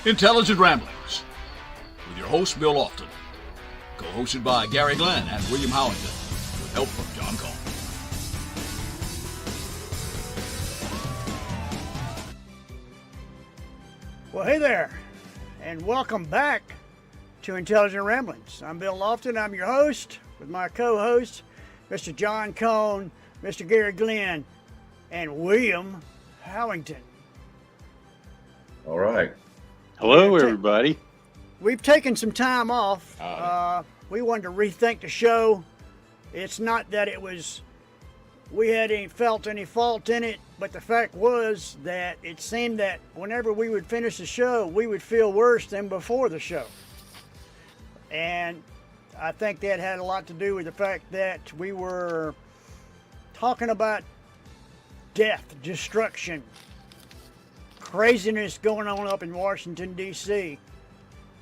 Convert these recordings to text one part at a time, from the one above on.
Intelligent Ramblings with your host, Bill Lofton. Co-hosted by Gary Glenn and William Howington with help from John Cohn. Well, hey there, and welcome back to Intelligent Ramblings. I'm Bill Lofton. I'm your host with my co-host, Mr. John Cohn, Mr. Gary Glenn, and William Howington. All right. Hello, everybody. We've taken some time off. We wanted to rethink the show. It's not that we had felt any fault in it, but the fact was that it seemed that whenever we would finish the show, we would feel worse than before the show. And I think that had a lot to do with the fact that we were talking about death, destruction, craziness going on up in Washington, D.C.,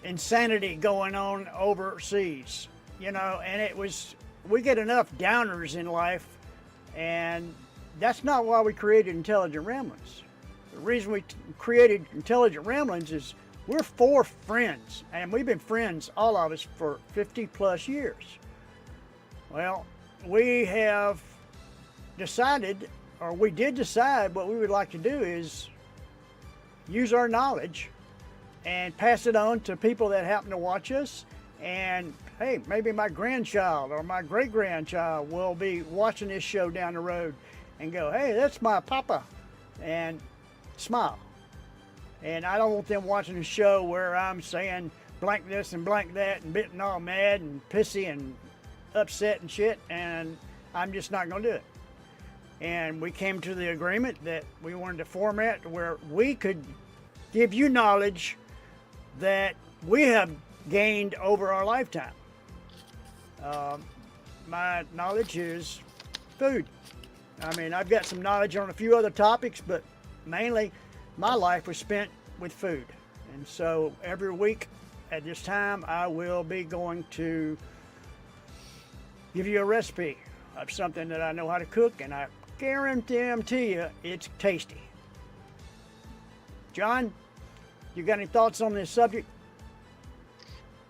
insanity going on overseas, and we get enough downers in life, and that's not why we created Intelligent Ramblings. The reason we created Intelligent Ramblings is we're four friends, and we've been friends, all of us, for 50 plus years. Well, we have decided, or we did decide, what we would like to do is use our knowledge and pass it on to people that happen to watch us. And hey, maybe my grandchild or my great-grandchild will be watching this show down the road and go, hey, that's my papa, and smile. And I don't want them watching a show where I'm saying blank this and blank that and getting all mad and pissy and upset and shit, and I'm just not going to do it. And we came to the agreement that we wanted a format where we could give you knowledge that we have gained over our lifetime. My knowledge is food. I mean, I've got some knowledge on a few other topics, but mainly my life was spent with food. And so every week at this time, I will be going to give you a recipe of something that I know how to cook, and I guarantee you it's tasty. John, you got any thoughts on this subject?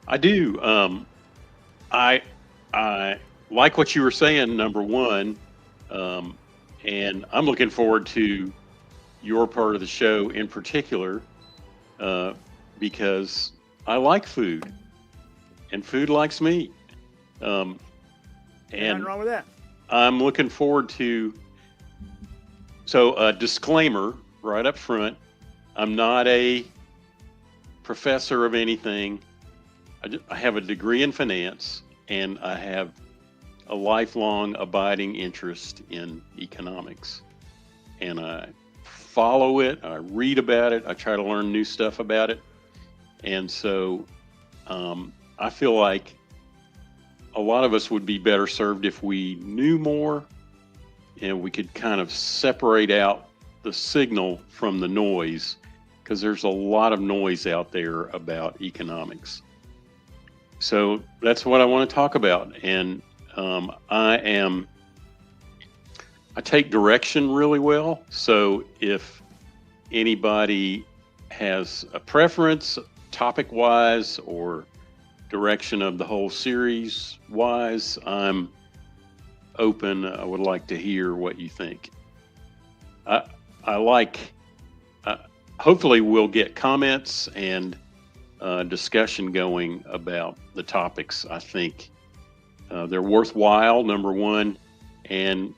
I do. I like what you were saying, number one, and I'm looking forward to your part of the show in particular, because I like food, and food likes me. Nothing wrong with that. I'm looking forward to. So, a disclaimer right up front: I'm not a professor of anything. I have a degree in finance, and I have a lifelong abiding interest in economics. And I follow it, I read about it, I try to learn new stuff about it. And so I feel like a lot of us would be better served if we knew more and we could kind of separate out the signal from the noise, because there's a lot of noise out there about economics. So that's what I want to talk about. And I take direction really well. So if anybody has a preference topic wise or direction of the whole series wise, I'm open. I would like to hear what you think. Hopefully we'll get comments and discussion going about the topics. I think they're worthwhile, number one, and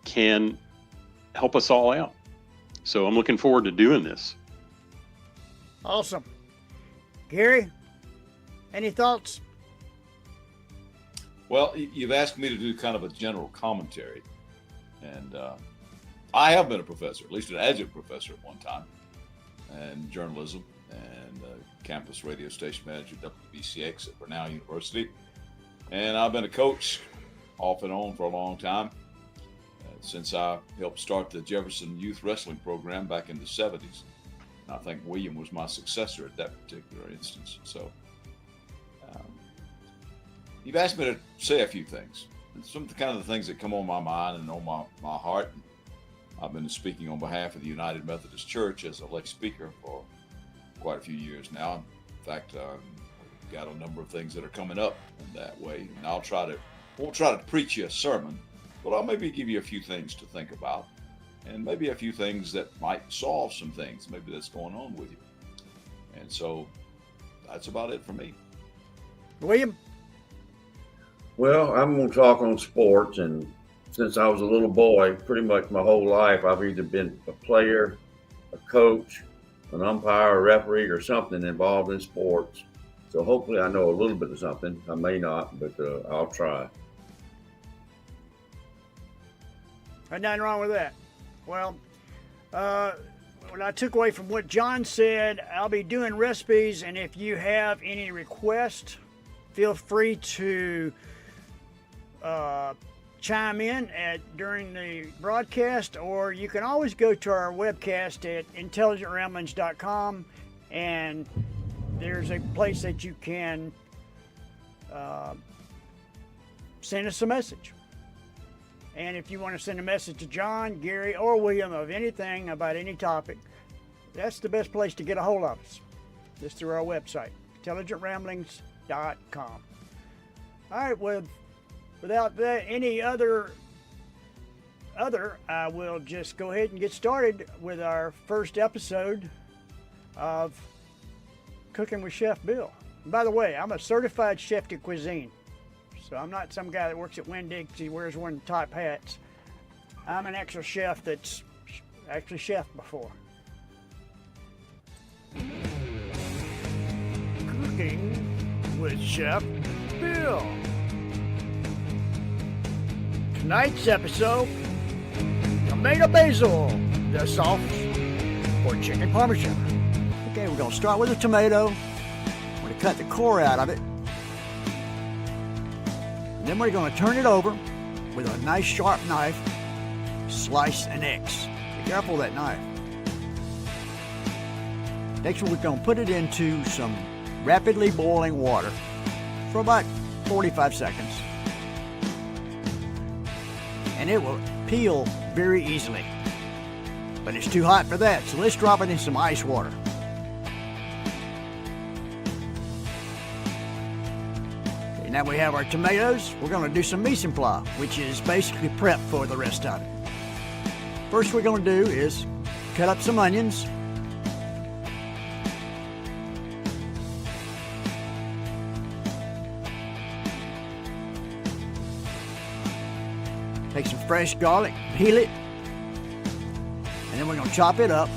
can help us all out. So I'm looking forward to doing this. Awesome. Gary, any thoughts? Well, you've asked me to do kind of a general commentary, and I have been a professor, at least an adjunct professor at one time, in journalism and campus radio station manager at WBCX at Brenau University. And I've been a coach off and on for a long time, since I helped start the Jefferson Youth Wrestling Program back in the 70s. And I think William was my successor at that particular instance. So you've asked me to say a few things. Some of the kind of the things that come on my mind and on my heart. I've been speaking on behalf of the United Methodist Church as a lay speaker for quite a few years now. In fact, got a number of things that are coming up in that way. And won't try to preach you a sermon, but I'll maybe give you a few things to think about, and maybe a few things that might solve some things maybe that's going on with you. And so that's about it for me. William? Well, I'm going to talk on sports, and since I was a little boy, pretty much my whole life, I've either been a player, a coach, an umpire, a referee, or something involved in sports. So hopefully I know a little bit of something. I may not, but I'll try. There's nothing wrong with that. Well, what I took away from what John said, I'll be doing recipes, and if you have any requests, feel free to chime in during the broadcast, or you can always go to our webcast at intelligentramblings.com, and there's a place that you can send us a message. And if you want to send a message to John, Gary, or William of anything about any topic, that's the best place to get a hold of us. Just through our website, intelligentramblings.com. All right, without any other, I will just go ahead and get started with our first episode of Cooking with Chef Bill. And by the way, I'm a certified chef de cuisine. So I'm not some guy that works at Winn-Dixie, wears one of the top hats. I'm an actual chef that's actually chefed before. Cooking with Chef Bill. Tonight's episode, tomato basil, the sauce for chicken parmesan. Okay, we're gonna start with a tomato. We're gonna cut the core out of it. Then we're going to turn it over with a nice sharp knife, slice an X. Be careful of that knife. Next, we're going to put it into some rapidly boiling water for about 45 seconds. And it will peel very easily. But it's too hot for that, so let's drop it in some ice water. Now we have our tomatoes. We're going to do some mise en place, which is basically prep for the rest of it. First we're going to do is cut up some onions. Take some fresh garlic, peel it, and then we're going to chop it up.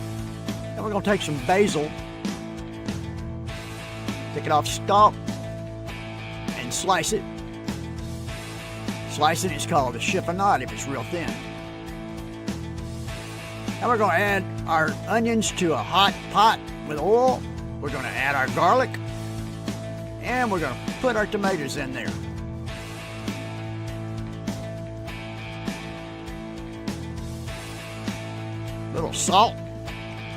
Then we're going to take some basil, take it off stalk, and slice it. Slicing is called a chiffonade if it's real thin. Now we're going to add our onions to a hot pot with oil. We're going to add our garlic, and we're going to put our tomatoes in there. Little salt,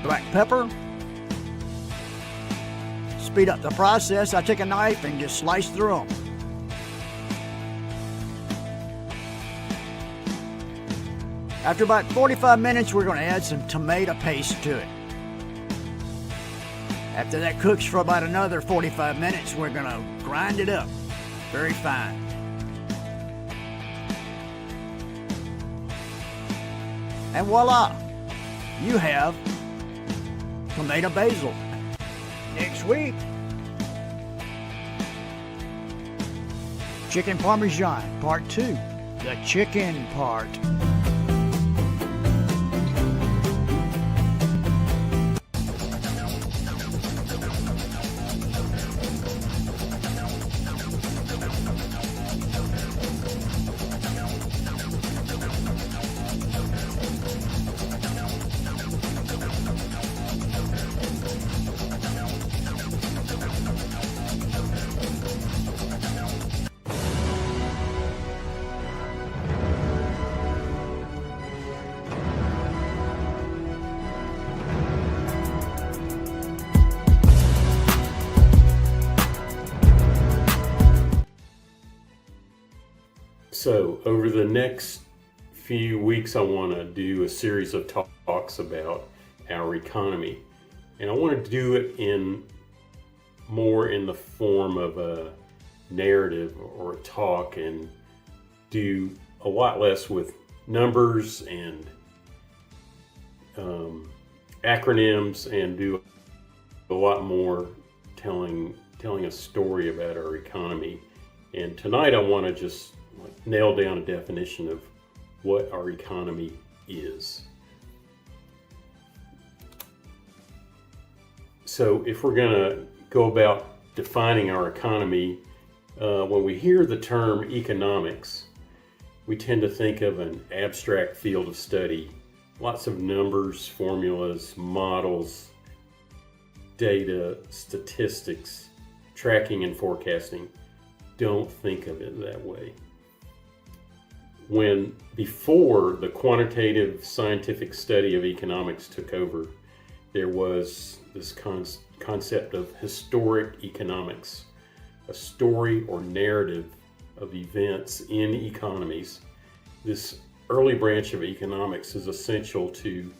black pepper. Speed up the process, I take a knife and just slice through them. After about 45 minutes, we're going to add some tomato paste to it. After that cooks for about another 45 minutes, we're going to grind it up very fine. And voila, you have tomato basil. Next week, chicken parmesan, part 2, the chicken part. So over the next few weeks, I want to do a series of talks about our economy. And I want to do it more in the form of a narrative or a talk, and do a lot less with numbers and acronyms, and do a lot more telling a story about our economy. And tonight I want to just nail down a definition of what our economy is. So if we're going to go about defining our economy, when we hear the term economics, we tend to think of an abstract field of study. Lots of numbers, formulas, models, data, statistics, tracking and forecasting. Don't think of it that way. Before the quantitative scientific study of economics took over, there was this concept of historic economics, a story or narrative of events in economies. This early branch of economics is essential to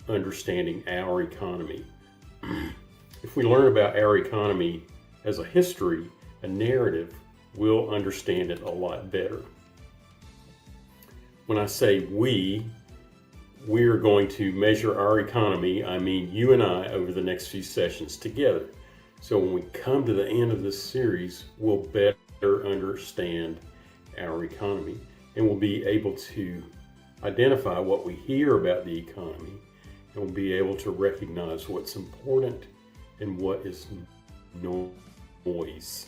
understanding our economy. If we learn about our economy as a history, a narrative, we'll understand it a lot better. When I say we're going to measure our economy, I mean you and I over the next few sessions together. So when we come to the end of this series, we'll better understand our economy, and we'll be able to identify what we hear about the economy, and we'll be able to recognize what's important and what is noise.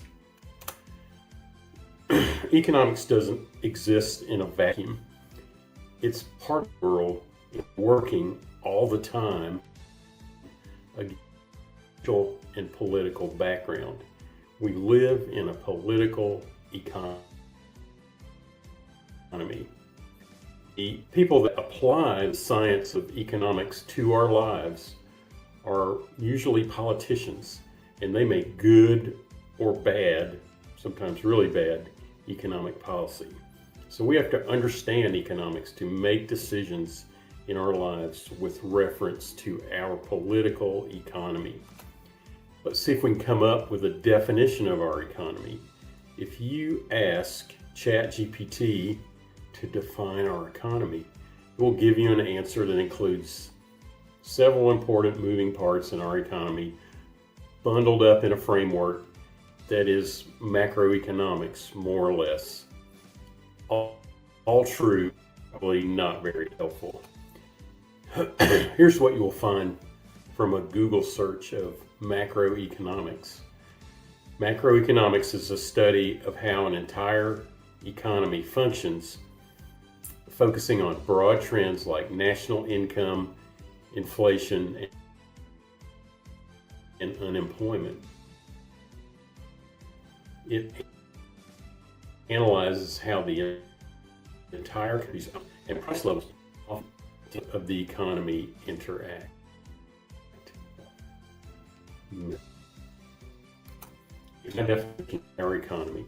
Economics doesn't exist in a vacuum. It's part of the world, working all the time against social and political background. We live in a political economy. The people that apply the science of economics to our lives are usually politicians, and they make good or bad, sometimes really bad, economic policy. So we have to understand economics to make decisions in our lives with reference to our political economy. Let's see if we can come up with a definition of our economy. If you ask ChatGPT to define our economy, it will give you an answer that includes several important moving parts in our economy, bundled up in a framework that is macroeconomics, more or less. All true, probably not very helpful. Here's what you will find from a Google search of macroeconomics. Macroeconomics is a study of how an entire economy functions, focusing on broad trends like national income, inflation, and unemployment. It analyzes how the entire countries and price levels of the economy interact. Here's a definition of our economy.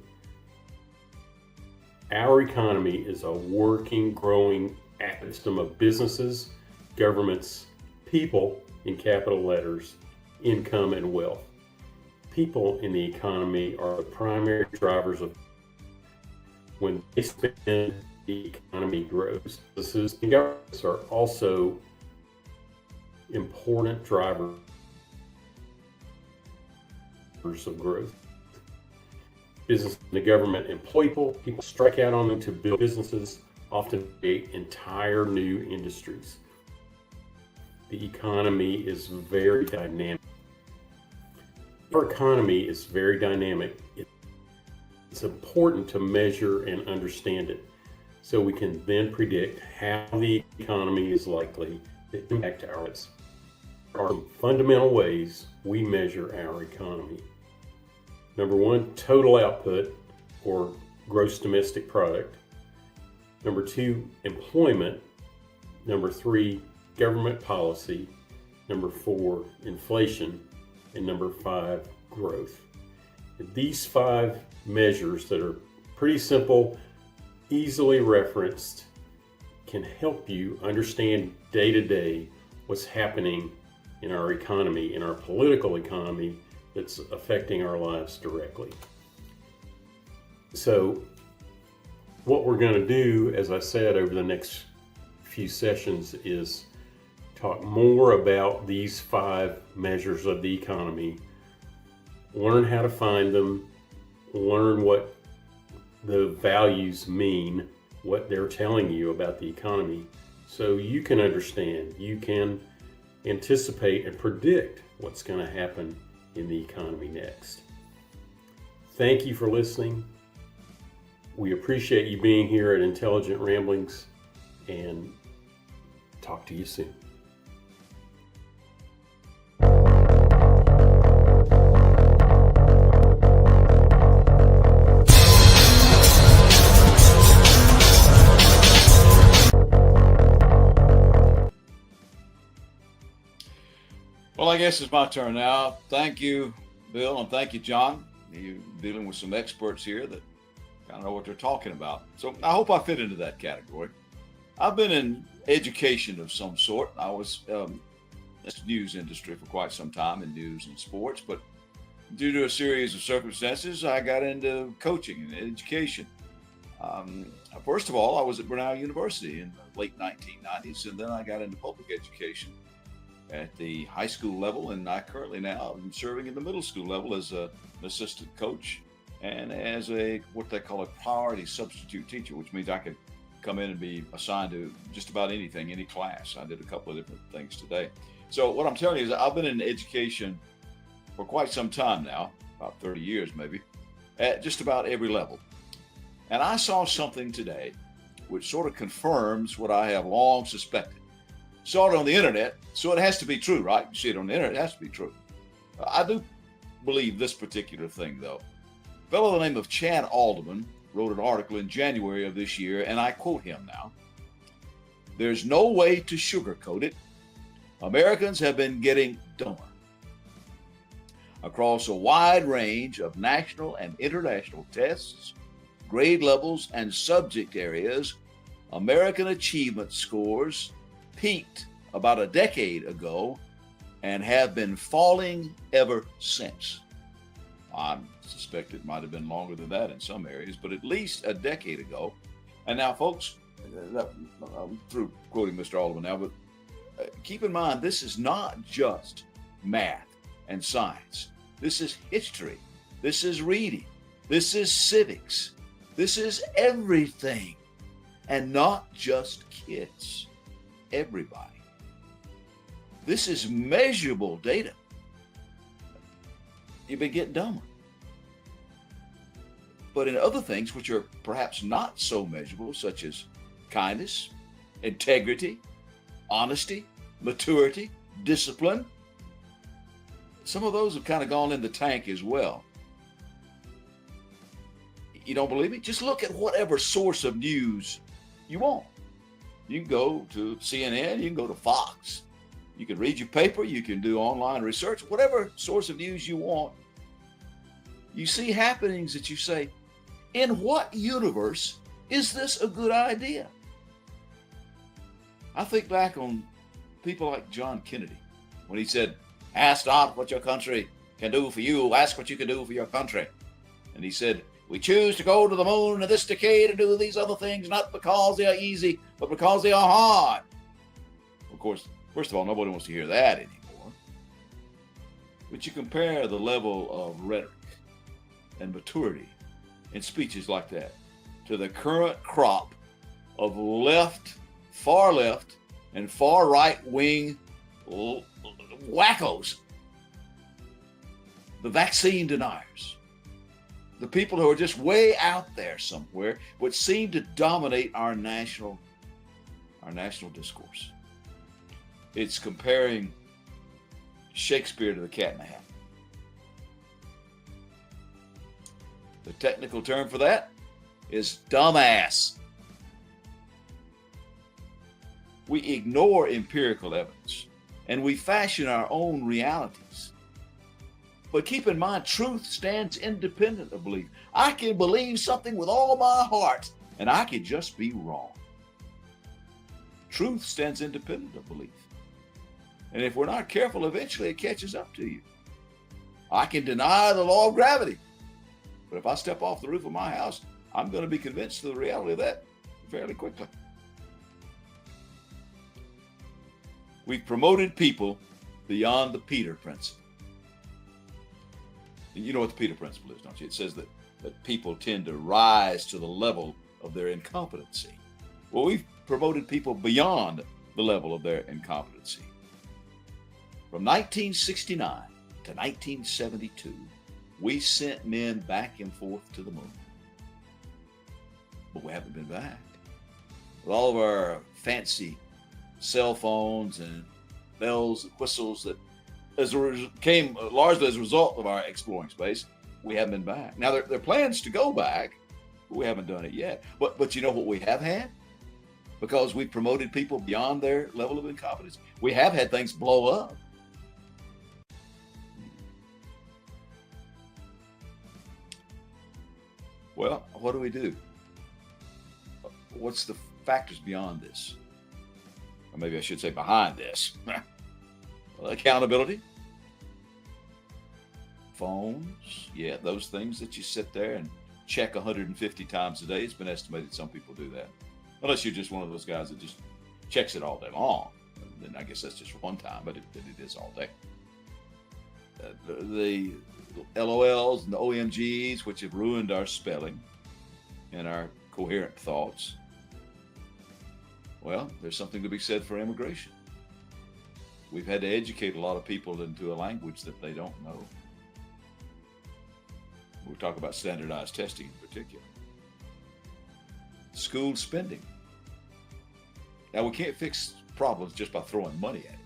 Our economy is a working, growing system of businesses, governments, people in capital letters, income, and wealth. People in the economy are the primary drivers of when they spend, the economy grows. Businesses and governments are also important drivers of growth. Business and the government employ people strike out on them to build businesses, often create entire new industries. The economy is very dynamic. Our economy is very dynamic. It's important to measure and understand it so we can then predict how the economy is likely to impact our lives. There are some fundamental ways we measure our economy. Number one, total output, or gross domestic product. Number two, employment. Number three, government policy. Number four, inflation. And number five, growth. And these five measures that are pretty simple, easily referenced, can help you understand day to day what's happening in our economy, in our political economy, that's affecting our lives directly. So what we're going to do, as I said, over the next few sessions is talk more about these 5 measures of the economy, learn how to find them, learn what the values mean, what they're telling you about the economy, so you can understand, you can anticipate and predict what's going to happen in the economy next. Thank you for listening. We appreciate you being here at Intelligent Ramblings, and talk to you soon. Well, I guess it's my turn now. Thank you, Bill, and thank you, John. You're dealing with some experts here that kind of know what they're talking about. So I hope I fit into that category. I've been in education of some sort. I was in the news industry for quite some time in news and sports, but due to a series of circumstances, I got into coaching and education. First of all, I was at Brenau University in the late 1990s, and then I got into public education at the high school level, and I currently now am serving in the middle school level as an assistant coach and as what they call a priority substitute teacher, which means I could come in and be assigned to just about anything, any class. I did a couple of different things today. So what I'm telling you is I've been in education for quite some time now, about 30 years maybe, at just about every level. And I saw something today which sort of confirms what I have long suspected. Saw it on the internet, so it has to be true, right? You see it on the internet, it has to be true. I do believe this particular thing, though. A fellow by the name of Chad Alderman wrote an article in January of this year, and I quote him now. "There's no way to sugarcoat it. Americans have been getting dumber. Across a wide range of national and international tests, grade levels, and subject areas, American achievement scores peaked about a decade ago and have been falling ever since." I suspect it might have been longer than that in some areas, but at least a decade ago. And now, folks, I'm through quoting Mr. Alderman now, but keep in mind, this is not just math and science. This is history. This is reading. This is civics. This is everything, and not just kids. Everybody. This is measurable data. You've been getting dumber. But in other things which are perhaps not so measurable, such as kindness, integrity, honesty, maturity, discipline, some of those have kind of gone in the tank as well. You don't believe me? Just look at whatever source of news you want. You can go to CNN, you can go to Fox, you can read your paper, you can do online research, whatever source of news you want. You see happenings that you say, in what universe is this a good idea? I think back on people like John Kennedy, when he said, "Ask not what your country can do for you, ask what you can do for your country." And he said, "We choose to go to the moon in this decade and do these other things, not because they are easy, but because they are hard." Of course, first of all, nobody wants to hear that anymore. But you compare the level of rhetoric and maturity in speeches like that to the current crop of far left, and far right wing wackos, the vaccine deniers, the people who are just way out there somewhere, which seem to dominate our national discourse. It's comparing Shakespeare to the Cat in the Hat. The technical term for that is dumbass. We ignore empirical evidence and we fashion our own realities. But keep in mind, truth stands independent of belief. I can believe something with all my heart, and I can just be wrong. Truth stands independent of belief. And if we're not careful, eventually it catches up to you. I can deny the law of gravity, but if I step off the roof of my house, I'm going to be convinced of the reality of that fairly quickly. We've promoted people beyond the Peter principle. And you know what the Peter principle is, don't you? It says that people tend to rise to the level of their incompetency. Well, we've promoted people beyond the level of their incompetency. From 1969 to 1972, we sent men back and forth to the moon. But we haven't been back. With all of our fancy cell phones and bells and whistles that came largely as a result of our exploring space, we haven't been back. Now, there are plans to go back, but we haven't done it yet. But you know what we have had? Because we promoted people beyond their level of incompetence, we have had things blow up. Well, what do? What's the factors beyond this? Or maybe I should say behind this. Well, accountability. Phones. Yeah, those things that you sit there and check 150 times a day. It's been estimated some people do that. Unless you're just one of those guys that just checks it all day long. Then I guess that's just one time, but it is all day. The LOLs and the OMGs, which have ruined our spelling and our coherent thoughts. Well, there's something to be said for immigration. We've had to educate a lot of people into a language that they don't know. We'll talk about standardized testing in particular. School spending. Now, we can't fix problems just by throwing money at it.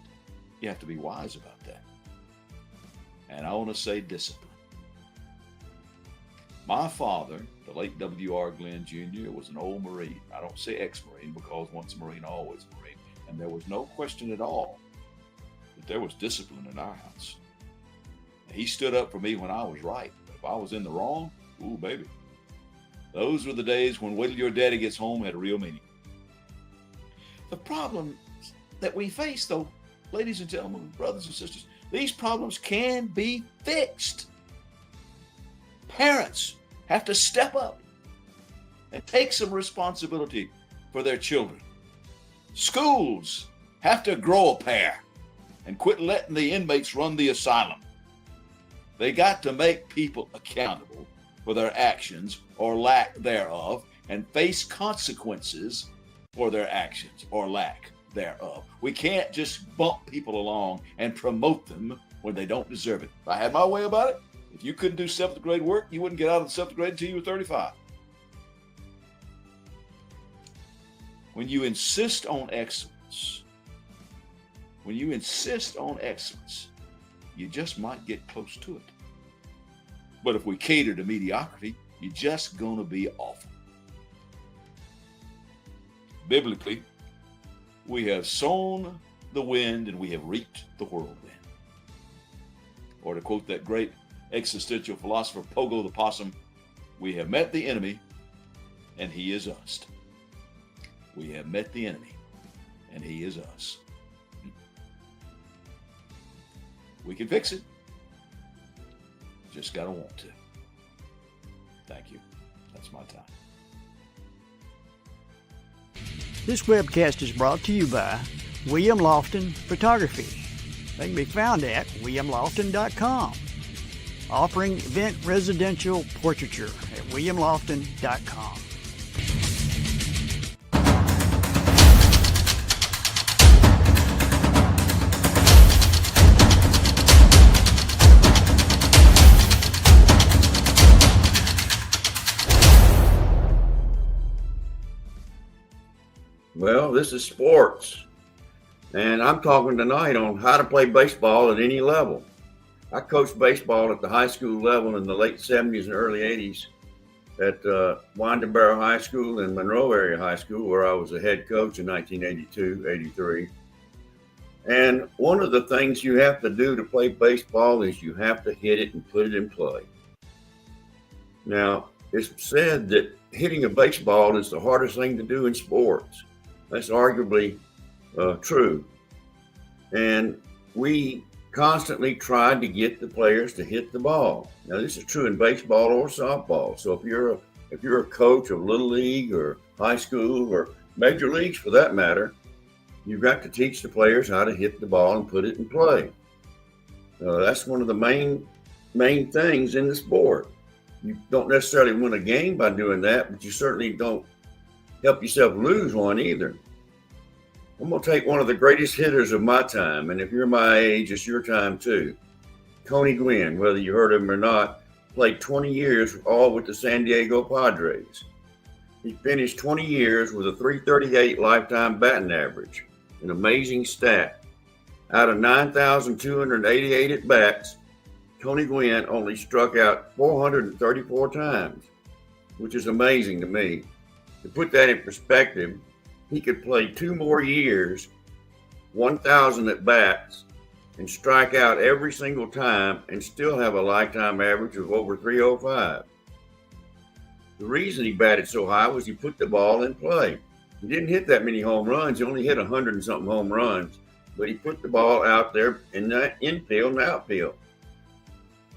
You have to be wise about that. And I want to say discipline. My father, the late W.R. Glenn Jr., was an old Marine. I don't say ex-Marine because once a Marine, always a Marine. And there was no question at all that there was discipline in our house. He stood up for me when I was right. But if I was in the wrong, ooh, baby. Those were the days when "wait till your daddy gets home" had a real meaning. The problem that we face, though, ladies and gentlemen, brothers and sisters, these problems can be fixed. Parents have to step up and take some responsibility for their children. Schools have to grow a pair and quit letting the inmates run the asylum. They got to make people accountable for their actions or lack thereof and face consequences for their actions or lack thereof. We can't just bump people along and promote them when they don't deserve it. If I had my way about it, if you couldn't do 7th grade work, you wouldn't get out of the 7th grade until you were 35. When you insist on excellence, you just might get close to it. But if we cater to mediocrity, you're just going to be awful. Biblically, we have sown the wind and we have reaped the whirlwind. Or to quote that great existential philosopher Pogo the Possum, we have met the enemy and he is us. We have met the enemy and he is us. We can fix it. Just got to want to. Thank you. That's my time. This webcast is brought to you by William Lofton Photography. They can be found at williamlofton.com. Offering event residential portraiture at williamlofton.com. Well, this is sports, and I'm talking tonight on how to play baseball at any level. I coached baseball at the high school level in the late 70s and early 80s at Wyandotte High School and Monroe Area High School, where I was a head coach in 1982, 83. And one of the things you have to do to play baseball is you have to hit it and put it in play. Now, it's said that hitting a baseball is the hardest thing to do in sports. That's arguably true. And we constantly tried to get the players to hit the ball. Now, this is true in baseball or softball. So if you're a coach of little league or high school or major leagues for that matter, you've got to teach the players how to hit the ball and put it in play. That's one of the main things in the sport. You don't necessarily win a game by doing that, but you certainly don't help yourself lose one either. I'm going to take one of the greatest hitters of my time, and if you're my age, it's your time too. Tony Gwynn, whether you heard of him or not, played 20 years all with the San Diego Padres. He finished 20 years with a .338 lifetime batting average, an amazing stat. Out of 9,288 at-bats, Tony Gwynn only struck out 434 times, which is amazing to me. To put that in perspective, he could play 2 more years, 1,000 at-bats, and strike out every single time and still have a lifetime average of over 305. The reason he batted so high was he put the ball in play. He didn't hit that many home runs. He only hit 100 and something home runs, but he put the ball out there in the infield and outfield.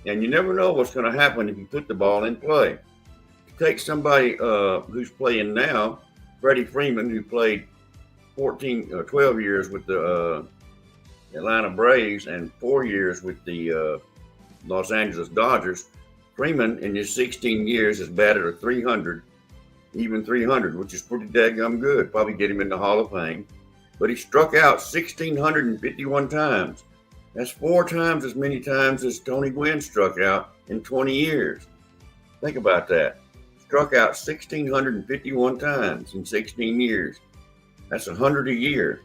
And you never know what's going to happen if you put the ball in play. Take somebody who's playing now, Freddie Freeman, who played 12 years with the Atlanta Braves and 4 years with the Los Angeles Dodgers. Freeman, in his 16 years, has batted a 300, even 300, which is pretty daggum good. Probably get him in the Hall of Fame. But he struck out 1,651 times. That's 4 times as many times as Tony Gwynn struck out in 20 years. Think about that. Struck out 1,651 times in 16 years. That's 100 a year.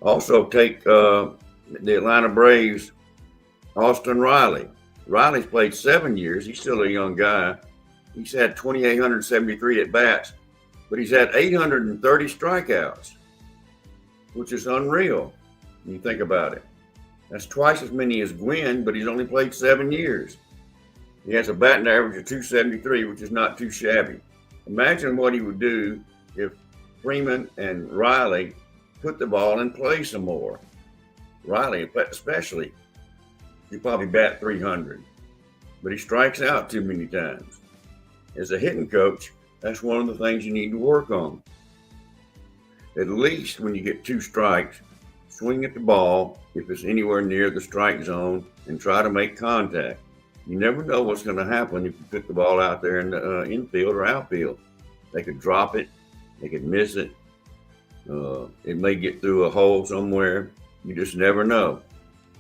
Also take the Atlanta Braves, Austin Riley. Riley's played 7 years. He's still a young guy. He's had 2,873 at-bats, but he's had 830 strikeouts, which is unreal when you think about it. That's twice as many as Gwynn, but he's only played 7 years. He has a batting average of 273, which is not too shabby. Imagine what he would do if Freeman and Riley put the ball in play some more. Riley, especially, he probably bat 300, but he strikes out too many times. As a hitting coach, that's one of the things you need to work on. At least when you get 2 strikes, swing at the ball if it's anywhere near the strike zone and try to make contact. You never know what's going to happen if you put the ball out there in the infield or outfield. They could drop it, they could miss it. It may get through a hole somewhere. You just never know.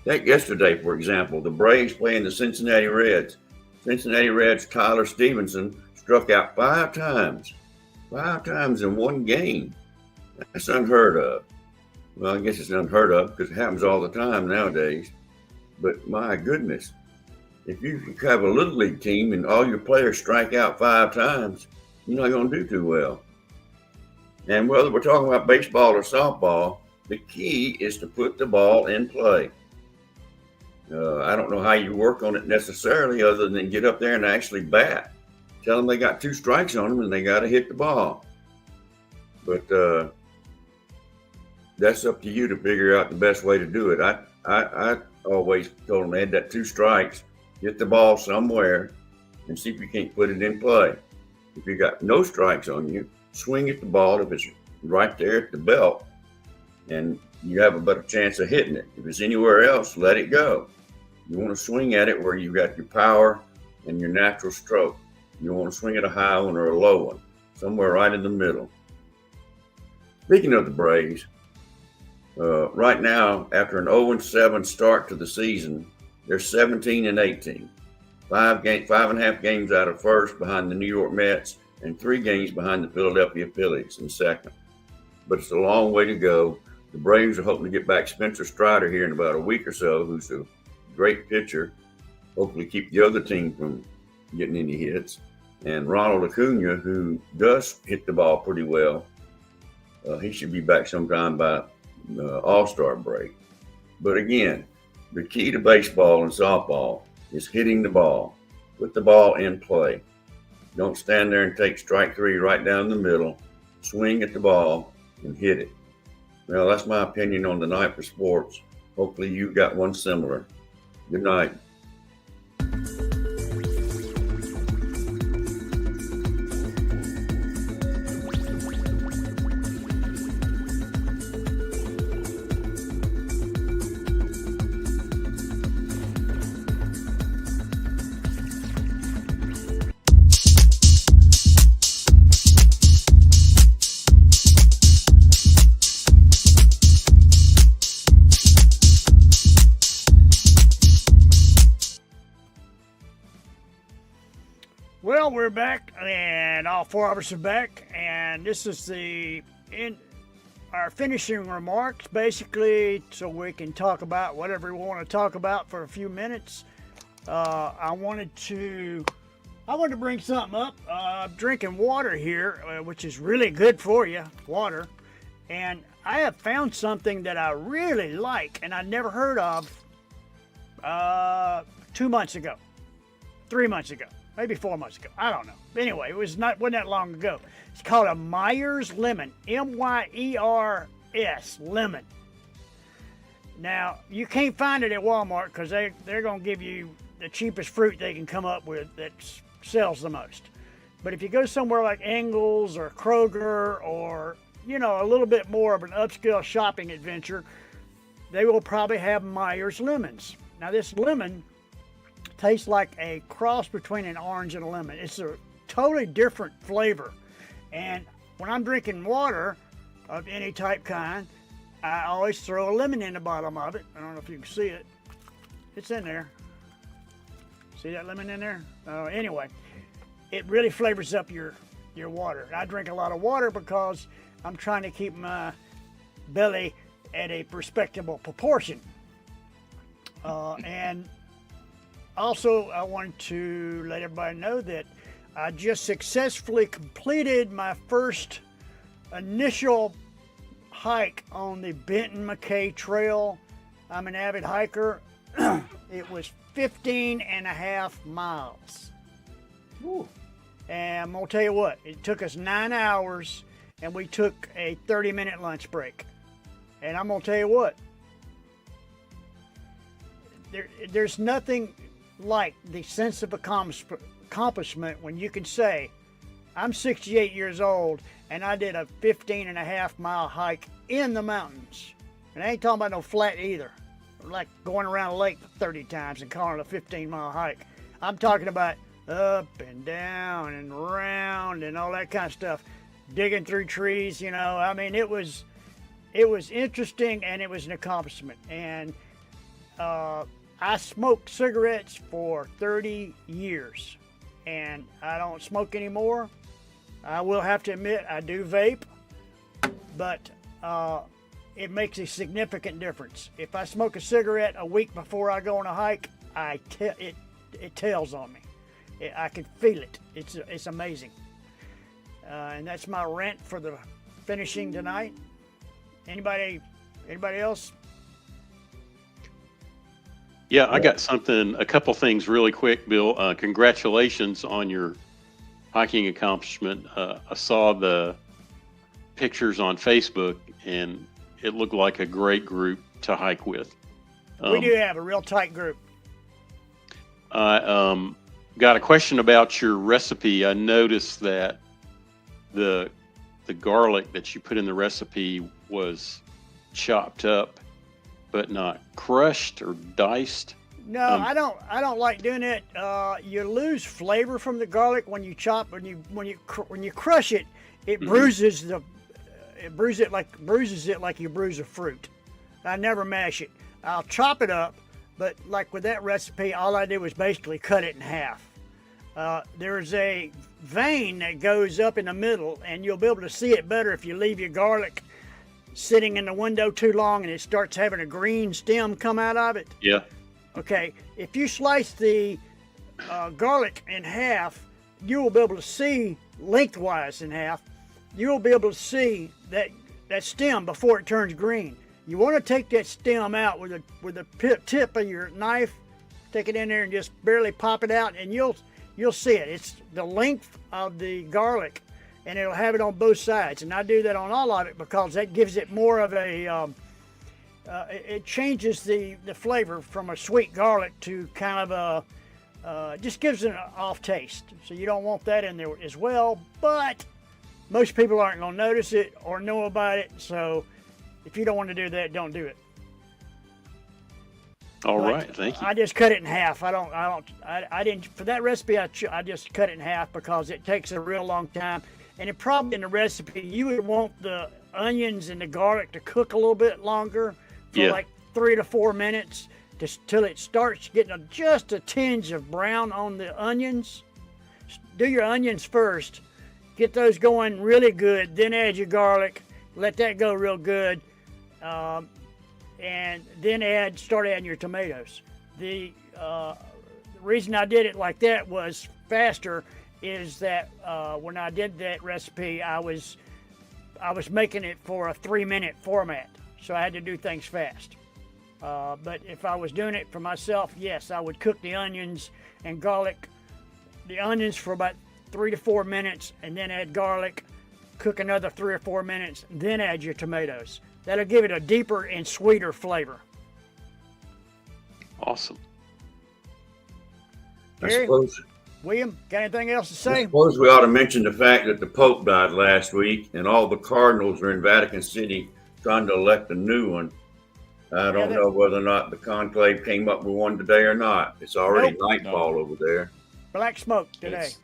Take yesterday, for example, the Braves playing the Cincinnati Reds. Cincinnati Reds' Tyler Stevenson struck out 5 times. 5 times in one game. That's unheard of. Well, I guess it's unheard of because it happens all the time nowadays. But my goodness, if you have a little league team and all your players strike out 5 times, you're not going to do too well. And whether we're talking about baseball or softball, the key is to put the ball in play. I don't know how you work on it necessarily other than get up there and actually bat. Tell them they got 2 strikes on them and they got to hit the ball. But that's up to you to figure out the best way to do it. I always told them they had that 2 strikes, get the ball somewhere and see if you can't put it in play. If you got no strikes on you, swing at the ball if it's right there at the belt and you have a better chance of hitting it. If it's anywhere else, let it go. You want to swing at it where you got your power and your natural stroke. You want to swing at a high one or a low one, somewhere right in the middle. Speaking of the Braves, right now, after an 0-7 start to the season, they're 17-18. 5.5 games out of first behind the New York Mets and 3 games behind the Philadelphia Phillies in second. But it's a long way to go. The Braves are hoping to get back Spencer Strider here in about a week or so, who's a great pitcher. Hopefully keep the other team from getting any hits. And Ronald Acuna, who does hit the ball pretty well, he should be back sometime by All-Star break. But again, the key to baseball and softball is hitting the ball. Put the ball in play. Don't stand there and take strike 3 right down the middle. Swing at the ball and hit it. Well, that's my opinion on the night for sports. Hopefully you got one similar. Good night. Well, we're back, and all four of us are back, and this is our finishing remarks, basically, so we can talk about whatever we want to talk about for a few minutes. I wanted to bring something up. I'm drinking water here, which is really good for you, water, and I have found something that I really like, and I never heard of 2 months ago, 3 months ago. Maybe 4 months ago. I don't know. Anyway, wasn't that long ago. It's called a Myers Lemon. M-Y-E-R-S, lemon. Now, you can't find it at Walmart because they're going to give you the cheapest fruit they can come up with that sells the most. But if you go somewhere like Ingles or Kroger or, a little bit more of an upscale shopping adventure, they will probably have Myers lemons. Now, this lemon tastes like a cross between an orange and a lemon. It's a totally different flavor. And when I'm drinking water of any kind, I always throw a lemon in the bottom of it. I don't know if you can see it. It's in there. See that lemon in there? Anyway, it really flavors up your water. I drink a lot of water because I'm trying to keep my belly at a respectable proportion. And also, I want to let everybody know that I just successfully completed my first initial hike on the Benton McKay Trail. I'm an avid hiker. It was 15 and a half miles. Ooh. And I'm going to tell you what, it took us 9 hours and we took a 30-minute lunch break. And I'm going to tell you what, there's nothing like the sense of accomplishment when you can say, I'm 68 years old and I did a 15 and a half mile hike in the mountains. And I ain't talking about no flat either, like going around a lake 30 times and calling it a 15-mile hike. I'm talking about up and down and around and all that kind of stuff, digging through trees, I mean, it was interesting and it was an accomplishment. And I smoked cigarettes for 30 years, and I don't smoke anymore. I will have to admit I do vape, but it makes a significant difference. If I smoke a cigarette a week before I go on a hike, it tells on me. I can feel it. It's amazing. And that's my rant for the finishing tonight. Anybody else? Yeah, I got a couple things really quick, Bill. Congratulations on your hiking accomplishment. I saw the pictures on Facebook, and it looked like a great group to hike with. We do have a real tight group. I got a question about your recipe. I noticed that the garlic that you put in the recipe was chopped up, but not crushed or diced. No, I don't like doing it. You lose flavor from the garlic when you chop. When you crush it, it bruises it like you bruise a fruit. I never mash it. I'll chop it up, but like with that recipe, all I did was basically cut it in half. There's a vein that goes up in the middle, and you'll be able to see it better if you leave your garlic sitting in the window too long and it starts having a green stem come out of it. Yeah. Okay, if you slice the garlic in half, you will be able to see lengthwise in half. You will be able to see that stem before it turns green. You want to take that stem out with the tip of your knife, take it in there and just barely pop it out, and you'll see it. It's the length of the garlic and it'll have it on both sides. And I do that on all of it because that gives it more of a, it changes the flavor from a sweet garlic to kind of a, just gives it an off taste. So you don't want that in there as well, but most people aren't going to notice it or know about it. So if you don't want to do that, don't do it. All Like, right, thank you. I just cut it in half. I didn't, for that recipe, I just cut it in half because it takes a real long time. And it probably in the recipe, you would want the onions and the garlic to cook a little bit longer for Yeah. like 3 to 4 minutes till it starts getting just a tinge of brown on the onions. Do your onions first. Get those going really good. Then add your garlic. Let that go real good. And then start adding your tomatoes. The reason I did it like that was faster is that when I did that recipe, I was making it for a 3-minute format, so I had to do things fast. But if I was doing it for myself, yes, I would cook the onions and garlic, the onions for about 3 to 4 minutes, and then add garlic, cook another 3 or 4 minutes, then add your tomatoes. That'll give it a deeper and sweeter flavor. Awesome. I Gary? suppose, William, got anything else to I say? suppose we ought to mention the fact that the Pope died last week, and all the cardinals are in Vatican City trying to elect a new one. I don't know whether or not the conclave came up with one today or not. It's already nightfall over there. Black smoke today. It's,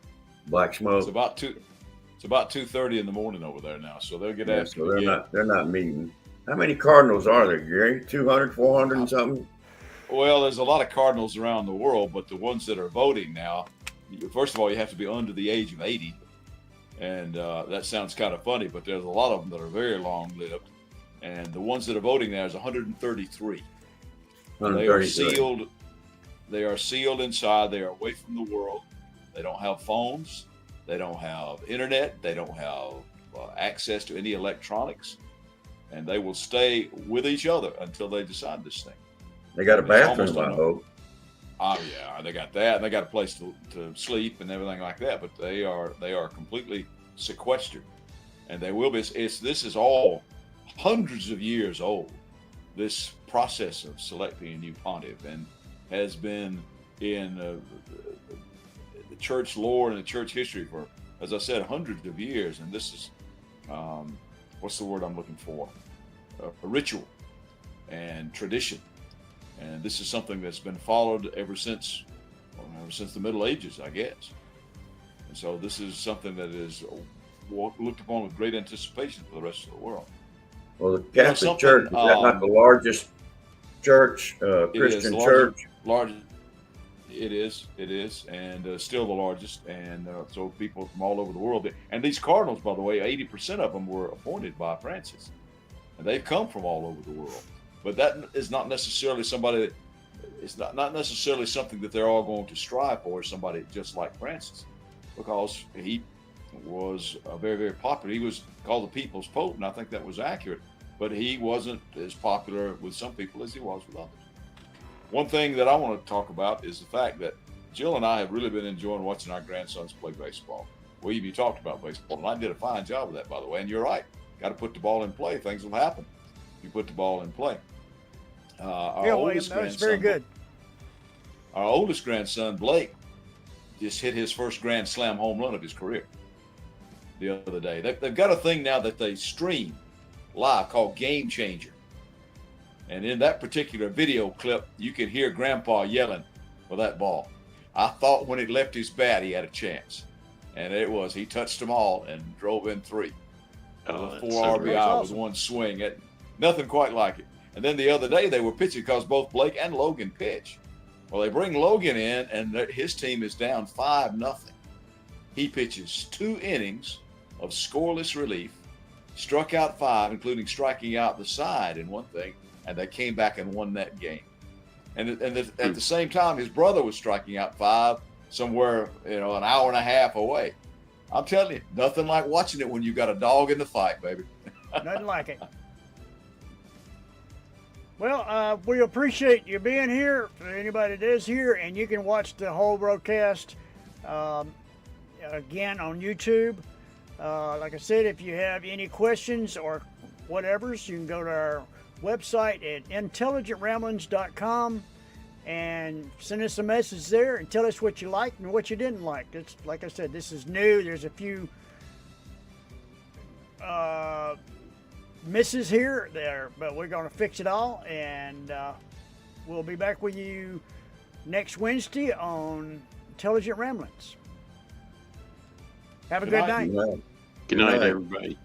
Black smoke. it's about 2:30 in the morning over there now, so they'll get Yeah, after so it again. they're not meeting. How many cardinals are there, Gary? 200, 400 and something? Well, there's a lot of cardinals around the world, but the ones that are voting now, first of all, you have to be under the age of 80. And that sounds kind of funny, but there's a lot of them that are very long lived. And the ones that are voting now is 133. And they are 133. sealed. They are sealed inside. They are away from the world. They don't have phones. They don't have internet. They don't have access to any electronics. And they will stay with each other until they decide this thing. They got a It's bathroom, almost I hope. Oh yeah, they got that, and they got a place to sleep and everything like that. But they are completely sequestered, and they will be. This is all hundreds of years old. This process of selecting a new pontiff, and has been in the church lore and the church history for, as I said, hundreds of years. And this is what's the word I'm looking for? A ritual and tradition. And this is something that's been followed ever since the Middle Ages, I guess. And so this is something that is looked upon with great anticipation for the rest of the world. Well, the Catholic something, Church, is that not the largest church, It Christian is church? large. It is, and still the largest. And so people from all over the world. And these cardinals, by the way, 80% of them were appointed by Francis, and they've come from all over the world. But that is not necessarily somebody. It's not necessarily something that they're all going to strive for. Somebody just like Francis, because he was very, very popular. He was called the People's Pope, and I think that was accurate. But he wasn't as popular with some people as he was with others. One thing that I want to talk about is the fact that Jill and I have really been enjoying watching our grandsons play baseball. William, you talked about baseball, and I did a fine job of that, by the way. And you're right. Got to put the ball in play. Things will happen. You put the ball in play. Yeah, William, that was very good. Our oldest grandson, Blake, just hit his first grand slam home run of his career the other day. They've got a thing now that they stream live called Game Changer. And in that particular video clip, you can hear Grandpa yelling for that ball. I thought when it left his bat, he had a chance. And he touched them all and drove in 3. Oh, 4 that's so RBI great. That's with awesome. one swing. Nothing quite like it. And then the other day they were pitching because both Blake and Logan pitch. Well, they bring Logan in, and his team is down 5-0. He pitches 2 innings of scoreless relief, struck out 5, including striking out the side in one thing, and they came back and won that game. And at the same time, his brother was striking out 5 somewhere, an hour and a half away. I'm telling you, nothing like watching it when you got a dog in the fight, baby. Nothing like it. Well, we appreciate you being here, for anybody that is here, and you can watch the whole broadcast again on YouTube. Like I said, if you have any questions or whatevers, you can go to our website at intelligentramblings.com and send us a message there and tell us what you liked and what you didn't like. It's, like I said, this is new. There's a few misses here, there, but we're going to fix it all, and we'll be back with you next Wednesday on Intelligent Ramblings. Have a Good good night. night. Right. Good night, Right. everybody.